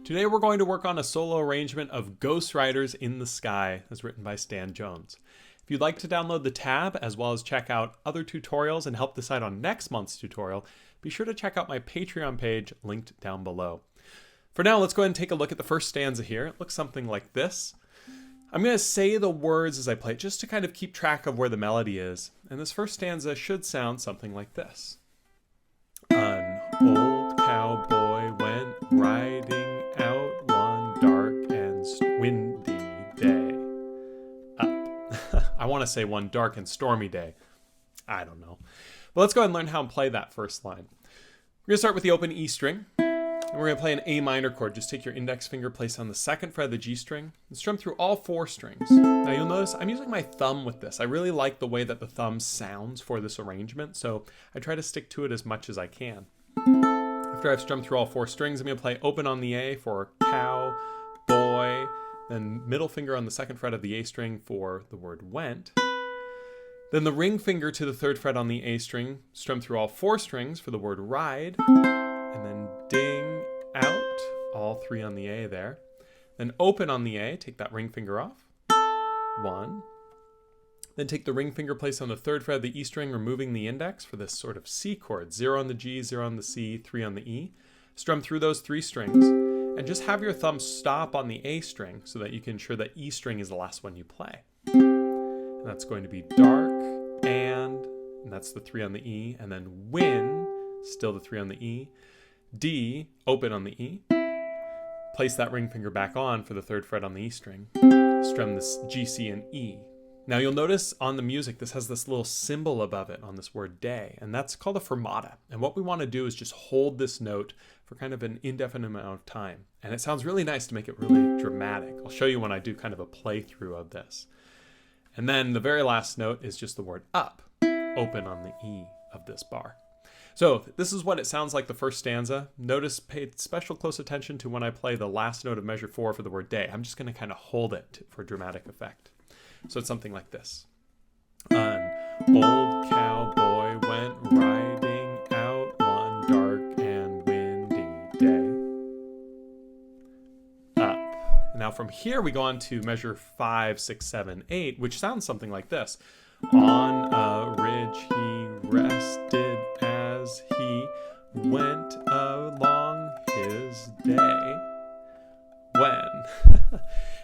Today we're going to work on a solo arrangement of Ghost Riders in the Sky, as written by Stan Jones. If you'd like to download the tab, as well as check out other tutorials and help decide on next month's tutorial, be sure to check out my Patreon page, linked down below. For now, let's go ahead and take a look at the first stanza here. It looks something like this. I'm going to say the words as I play it, just to kind of keep track of where the melody is. And this first stanza should sound something like this. An old cowboy went riding out one dark and windy day. I want to say one dark and stormy day. I don't know. But let's go ahead and learn how to play that first line. We're going to start with the open E string. And we're going to play an A minor chord. Just take your index finger, place on the second fret of the G string, and strum through all four strings. Now you'll notice I'm using my thumb with this. I really like the way that the thumb sounds for this arrangement, so I try to stick to it as much as I can. After I've strummed through all four strings, I'm going to play open on the A for cow, boy, then middle finger on the second fret of the A string for the word went. Then the ring finger to the third fret on the A string, strum through all four strings for the word ride, and then ding out, all three on the A there. Then open on the A, take that ring finger off, one. Then take the ring finger, place on the third fret of the E string, removing the index for this sort of C chord, 0 on the G, 0 on the C, 3 on the E. Strum through those three strings, and just have your thumb stop on the A string so that you can ensure that E string is the last one you play. And that's going to be dark, and that's the 3 on the E, and then win, still the 3 on the E, D, open on the E, place that ring finger back on for the third fret on the E string, strum this G, C, and E. Now you'll notice on the music this has this little symbol above it on this word day, and that's called a fermata. And what we want to do is just hold this note for kind of an indefinite amount of time. And it sounds really nice to make it really dramatic. I'll show you when I do kind of a playthrough of this. And then the very last note is just the word up, open on the E of this bar. So this is what it sounds like the first stanza. Notice, pay special close attention to when I play the last note of measure 4 for the word day. I'm just going to kind of hold it for dramatic effect. So it's something like this. An old cowboy went riding out one dark and windy day. Up. And now from here we go on to measure 5, 6, 7, 8, which sounds something like this. On a ridge he rested as he went along his day. When.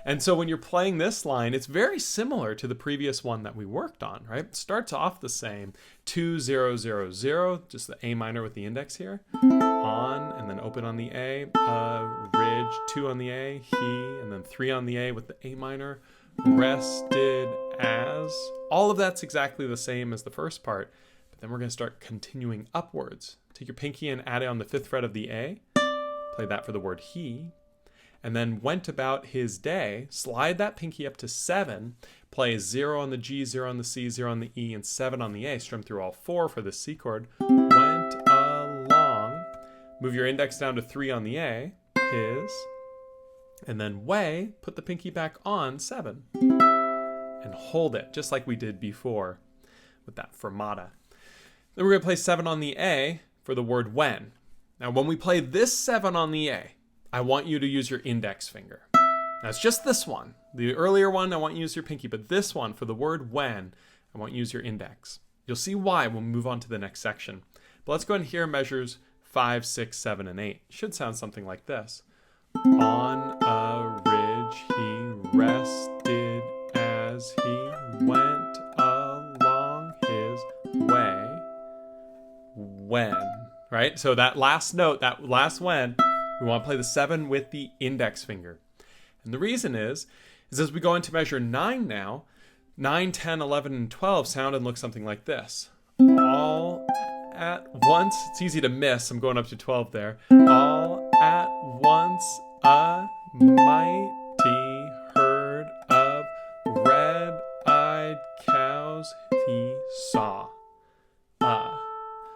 And so when you're playing this line, it's very similar to the previous one that we worked on, right? It starts off the same, 2, 0, 0, 0, just the A minor with the index here, on, and then open on the A, ridge, 2 on the A, he, and then 3 on the A with the A minor, rested as. All of that's exactly the same as the first part, but then we're going to start continuing upwards. Take your pinky and add it on the 5th fret of the A, play that for the word he, and then went about his day, slide that pinky up to 7, play 0 on the G, 0 on the C, 0 on the E, and 7 on the A, strum through all 4 for the C chord, went along, move your index down to 3 on the A, his, and then way, put the pinky back on 7, and hold it, just like we did before with that fermata. Then we're going to play 7 on the A for the word when. Now when we play this 7 on the A, I want you to use your index finger. Now it's just this one. The earlier one, I want you to use your pinky, but this one, for the word when, I want you to use your index. You'll see why when we move on to the next section. But let's go ahead and hear measures 5, 6, 7, and 8. It should sound something like this. On a ridge he rested as he went along his way. When, right? So that last note, that last when, we want to play the 7 with the index finger. And the reason is as we go into measure 9 now, 9, 10, 11, and 12 sound and look something like this. All at once, it's easy to miss, I'm going up to 12 there. All at once a mighty herd of red-eyed cows he saw.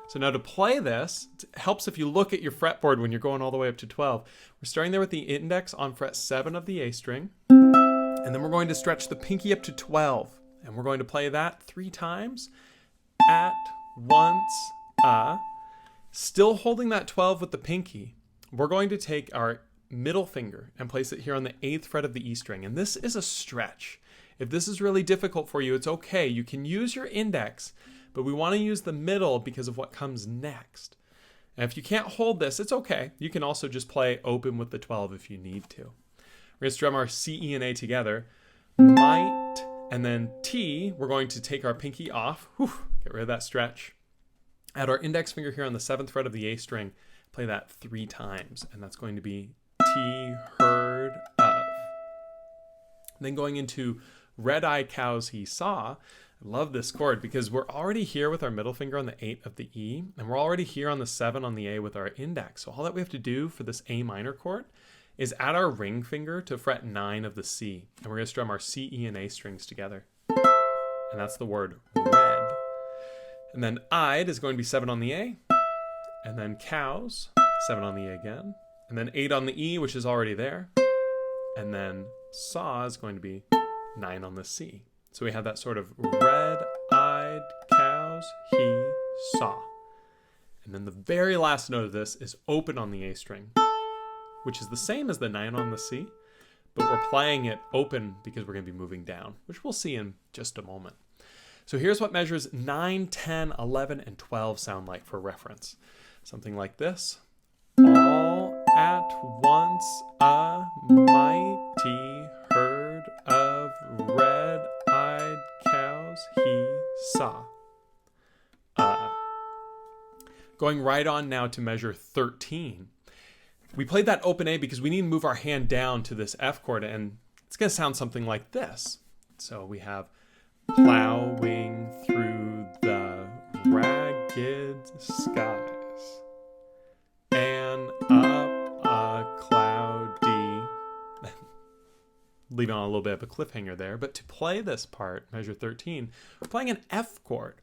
So now to play this, it helps if you look at your fretboard when you're going all the way up to 12. We're starting there with the index on fret 7 of the A string, and then we're going to stretch the pinky up to 12, and we're going to play that 3 times. At once, still holding that 12 with the pinky. We're going to take our middle finger and place it here on the 8th fret of the E string. And this is a stretch. If this is really difficult for you, it's okay. You can use your index, but we want to use the middle because of what comes next. And if you can't hold this, it's okay. You can also just play open with the 12 if you need to. We're going to strum our C, E, and A together. Might, and then T, we're going to take our pinky off. Whew, get rid of that stretch. Add our index finger here on the 7th fret of the A string. Play that 3 times, and that's going to be T, heard of. Then going into red-eyed cows he saw. I love this chord because we're already here with our middle finger on the 8 of the E, and we're already here on the 7 on the A with our index. So all that we have to do for this A minor chord is add our ring finger to fret 9 of the C, and we're going to strum our C, E, and A strings together. And that's the word red. And then eyed is going to be 7 on the A, and then cows, 7 on the A again, and then 8 on the E, which is already there, and then saw is going to be 9 on the C. So we have that sort of red-eyed cows he saw. And then the very last note of this is open on the A string, which is the same as the 9 on the C, but we're playing it open because we're going to be moving down, which we'll see in just a moment. So here's what measures 9, 10, 11, and 12 sound like for reference. Something like this. All at once a mighty herd of red-eyed cows he saw. Going right on now to measure 13. We played that open A because we need to move our hand down to this F chord, and it's going to sound something like this. So we have plowing through the ragged skies and up a cloudy, leaving on a little bit of a cliffhanger there. But to play this part, measure 13, we're playing an F chord.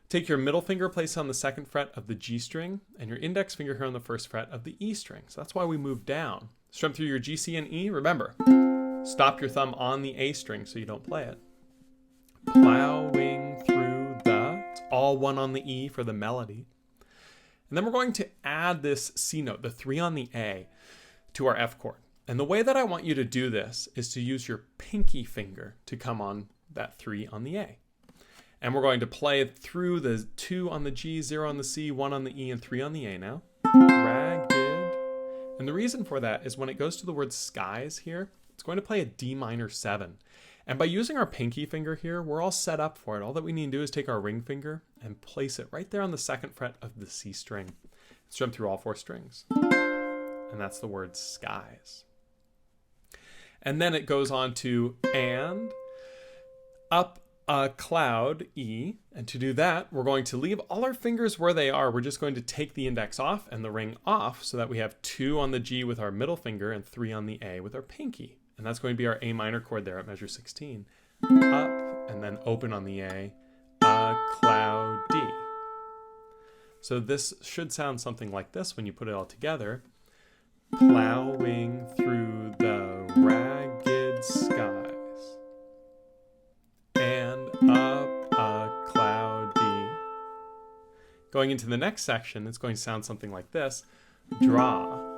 Take your middle finger, place it on the 2nd fret of the G string, and your index finger here on the 1st fret of the E string. So that's why we move down. Strum through your G, C, and E. Remember, stop your thumb on the A string so you don't play it. Plowing through the, it's all 1 on the E for the melody. And then we're going to add this C note, the 3 on the A, to our F chord. And the way that I want you to do this is to use your pinky finger to come on that 3 on the A. And we're going to play it through the 2 on the G, 0 on the C, 1 on the E, and 3 on the A now. Ragged. And the reason for that is when it goes to the word skies here, it's going to play a D minor 7. And by using our pinky finger here, we're all set up for it. All that we need to do is take our ring finger and place it right there on the 2nd fret of the C string. Strum through all 4 strings. And that's the word skies. And then it goes on to and, up a cloud, E. And to do that, we're going to leave all our fingers where they are. We're just going to take the index off and the ring off so that we have 2 on the G with our middle finger and 3 on the A with our pinky. And that's going to be our A minor chord there at measure 16. Up, and then open on the A cloud, D. So this should sound something like this when you put it all together. Plowing through the ragged skies and up a cloud, D. Going into the next section, it's going to sound something like this. Draw.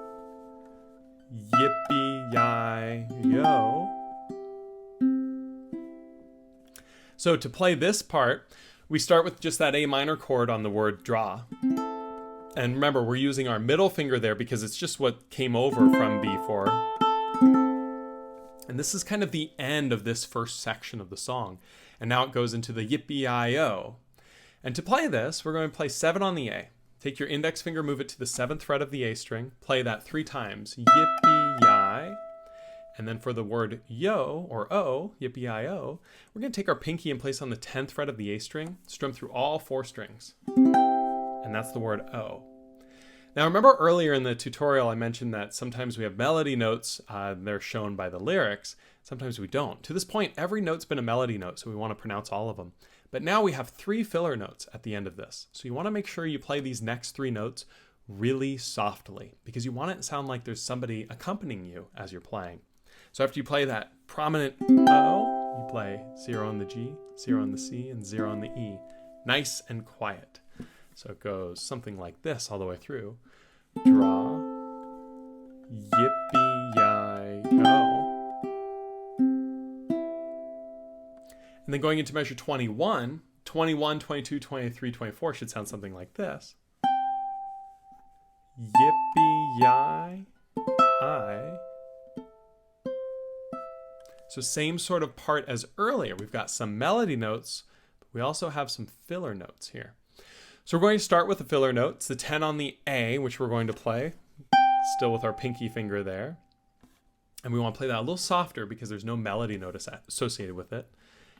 Yippee-yi-yo. So to play this part, we start with just that A minor chord on the word draw. And remember, we're using our middle finger there because it's just what came over from before. And this is kind of the end of this first section of the song. And now it goes into the yippee-yi-yo. And to play this, we're going to play 7 on the A. Take your index finger, move it to the 7th fret of the A string. Play that 3 times. Yippee-yi. And then for the word yo, or o, yippee-yi-yo, we're going to take our pinky and place on the 10th fret of the A string. Strum through all 4 strings. And that's the word o. Now remember earlier in the tutorial I mentioned that sometimes we have melody notes. They're shown by the lyrics. Sometimes we don't. To this point, every note's been a melody note, so we want to pronounce all of them. But now we have 3 filler notes at the end of this. So you want to make sure you play these next 3 notes really softly because you want it to sound like there's somebody accompanying you as you're playing. So after you play that prominent O, you play 0 on the G, 0 on the C, and 0 on the E. Nice and quiet. So it goes something like this all the way through. Draw, yippee-yi-o. And then going into measure 21, 21, 22, 23, 24 should sound something like this. Yippee-yi-i. So same sort of part as earlier. We've got some melody notes, but we also have some filler notes here. So we're going to start with the filler notes, the 10 on the A, which we're going to play, still with our pinky finger there. And we want to play that a little softer because there's no melody note associated with it.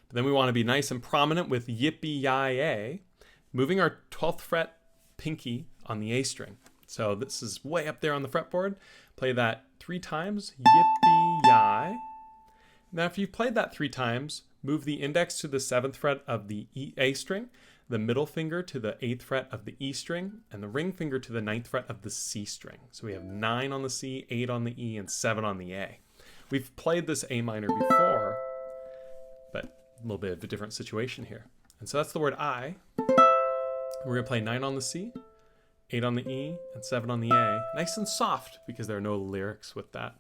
But then we want to be nice and prominent with yippee-yi-a, moving our 12th fret pinky on the A string. So this is way up there on the fretboard. Play that 3 times, yippee-yi. Now if you've played that 3 times, move the index to the 7th fret of the A string, the middle finger to the 8th fret of the E string, and the ring finger to the 9th fret of the C string. So we have 9 on the C, 8 on the E, and 7 on the A. We've played this A minor before, but a little bit of a different situation here. And so that's the word I. We're going to play 9 on the C, 8 on the E, and 7 on the A. Nice and soft because there are no lyrics with that.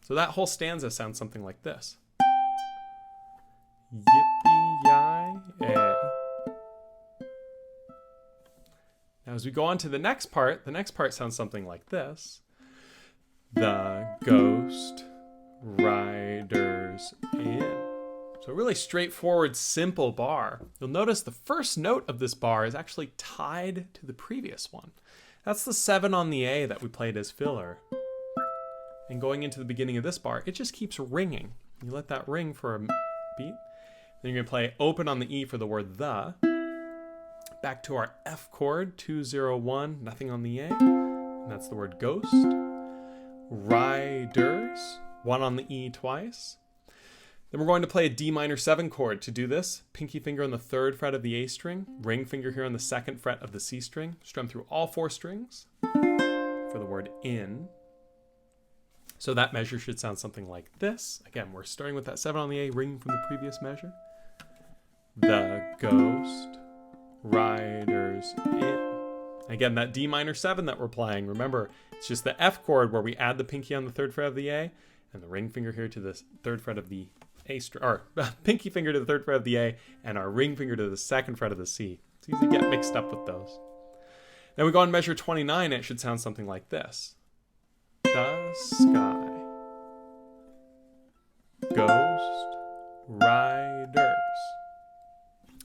So that whole stanza sounds something like this. Yippee-yi-a. Now as we go on to the next part sounds something like this. The ghost riders in. So a really straightforward, simple bar. You'll notice the first note of this bar is actually tied to the previous one. That's the 7 on the A that we played as filler. And going into the beginning of this bar, it just keeps ringing. You let that ring for a beat. Then you're going to play open on the E for the word the. Back to our F chord, 2, 0, 1, nothing on the A. And that's the word ghost. Riders, 1 on the E twice. Then we're going to play a D minor 7 chord. To do this, pinky finger on the 3rd fret of the A string, ring finger here on the 2nd fret of the C string, strum through all 4 strings for the word in. So that measure should sound something like this. Again, we're starting with that 7 on the A, ring from the previous measure. The ghost riders in. Again, that D minor 7 that we're playing, remember, it's just the F chord where we add the pinky on the 3rd fret of the A and the ring finger here to the 3rd fret of the A string, or pinky finger to the 3rd fret of the A and our ring finger to the 2nd fret of the C. It's easy to get mixed up with those. Then we go on measure 29, and it should sound something like this. The sky. Ghost riders.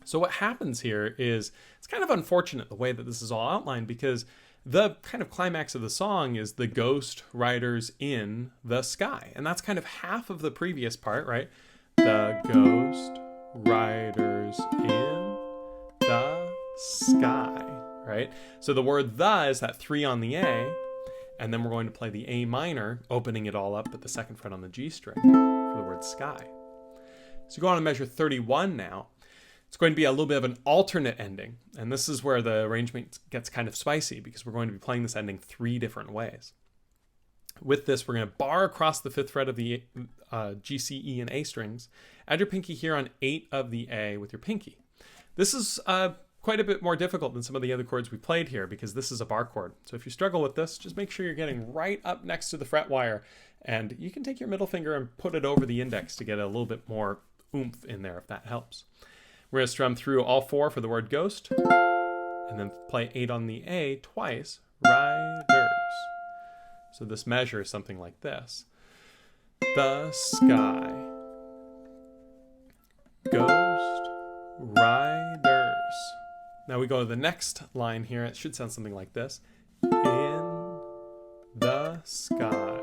So what happens here is, it's kind of unfortunate the way that this is all outlined, because the kind of climax of the song is the ghost riders in the sky. And that's kind of half of the previous part, right? The ghost riders in the sky, right? So the word the is that 3 on the A, and then we're going to play the A minor, opening it all up at the 2nd fret on the G string for the word sky. So go on to measure 31 now. It's going to be a little bit of an alternate ending. And this is where the arrangement gets kind of spicy, because we're going to be playing this ending 3 different ways. With this, we're going to bar across the 5th fret of the G, C, E, and A strings. Add your pinky here on 8 of the A with your pinky. This is quite a bit more difficult than some of the other chords we played here, because this is a bar chord. So if you struggle with this, just make sure you're getting right up next to the fret wire, and you can take your middle finger and put it over the index to get a little bit more oomph in there if that helps. We're going to strum through all 4 for the word ghost, and then play 8 on the A twice, riders. So this measure is something like this. The sky, ghost, riders. Now we go to the next line here. It should sound something like this. In the sky,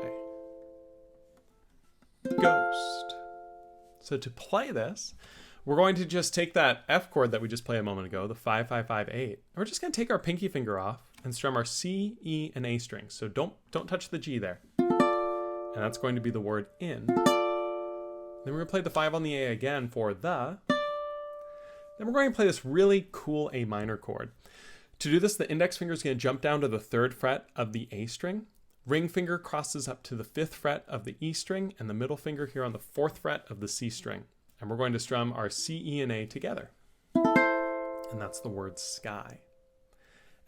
ghost. So to play this, we're going to just take that F chord that we just played a moment ago, the 5, 5, 5, 8. We're just going to take our pinky finger off and strum our C, E, and A strings. So don't touch the G there. And that's going to be the word in. Then we're going to play the 5 on the A again for the. Then we're going to play this really cool A minor chord. To do this, the index finger is going to jump down to the 3rd fret of the A string. Ring finger crosses up to the 5th fret of the E string, and the middle finger here on the 4th fret of the C string. And we're going to strum our C, E, and A together. And that's the word sky.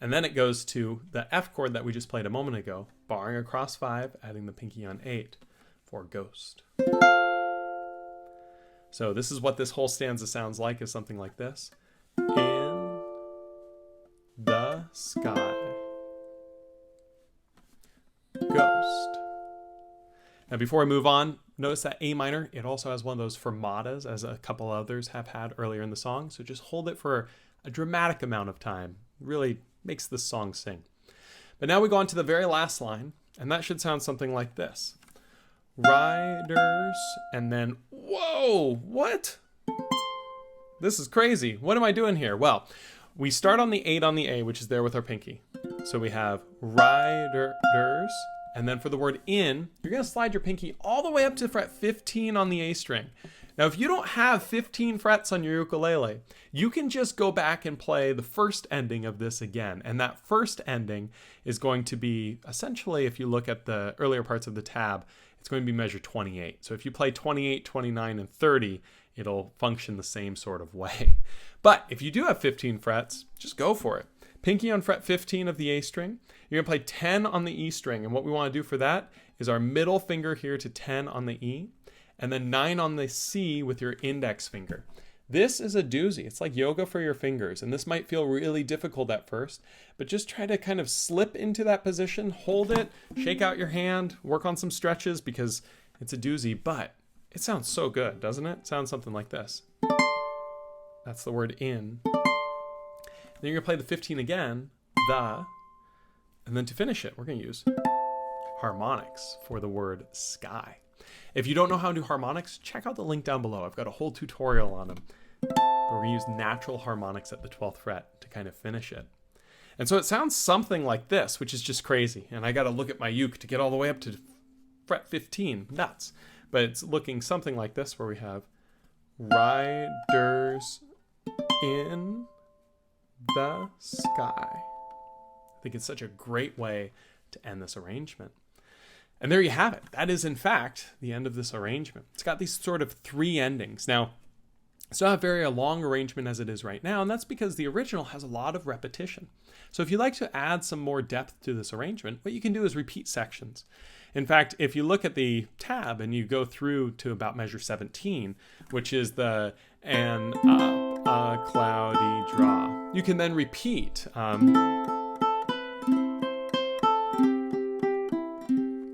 And then it goes to the F chord that we just played a moment ago, barring across 5, adding the pinky on 8 for Ghost. So this is what this whole stanza sounds like, is something like this. In the sky. Ghost. Now before I move on, notice that A minor, it also has one of those fermatas, as a couple others have had earlier in the song. So just hold it for a dramatic amount of time. Really makes this song sing. But now we go on to the very last line, and that should sound something like this. Riders, and then, whoa, what? This is crazy. What am I doing here? Well, we start on the 8 on the A, which is there with our pinky. So we have riders, and then for the word in, you're going to slide your pinky all the way up to fret 15 on the A string. Now, if you don't have 15 frets on your ukulele, you can just go back and play the first ending of this again. And that first ending is going to be, essentially, if you look at the earlier parts of the tab, it's going to be measure 28. So if you play 28, 29, and 30, it'll function the same sort of way. But if you do have 15 frets, just go for it. Pinky on fret 15 of the A string. You're going to play 10 on the E string. And what we want to do for that is our middle finger here to 10 on the E, and then 9 on the C with your index finger. This is a doozy. It's like yoga for your fingers, and this might feel really difficult at first, but just try to kind of slip into that position, hold it, shake out your hand, work on some stretches, because it's a doozy, but it sounds so good, doesn't it? It sounds something like this. That's the word in. Then you're going to play the 15 again, the, and then to finish it, we're going to use harmonics for the word sky. If you don't know how to do harmonics, check out the link down below. I've got a whole tutorial on them. We're going to use natural harmonics at the 12th fret to kind of finish it. And so it sounds something like this, which is just crazy. And I got to look at my uke to get all the way up to fret 15. Nuts. But it's looking something like this, where we have riders in the sky. I think it's such a great way to end this arrangement. And there you have it. That is, in fact, the end of this arrangement. It's got these sort of 3 endings. Now, it's not a very long arrangement as it is right now, and that's because the original has a lot of repetition. So if you'd like to add some more depth to this arrangement, what you can do is repeat sections. In fact, if you look at the tab and you go through to about measure 17, which is the "and up a cloudy draw," you can then repeat.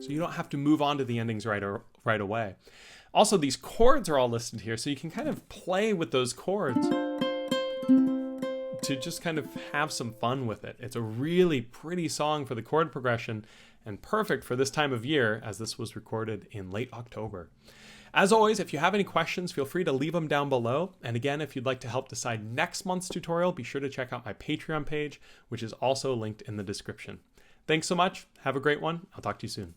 So you don't have to move on to the endings right away. Also, these chords are all listed here, so you can kind of play with those chords to just kind of have some fun with it. It's a really pretty song for the chord progression, and perfect for this time of year, as this was recorded in late October. As always, if you have any questions, feel free to leave them down below. And again, if you'd like to help decide next month's tutorial, be sure to check out my Patreon page, which is also linked in the description. Thanks so much. Have a great one. I'll talk to you soon.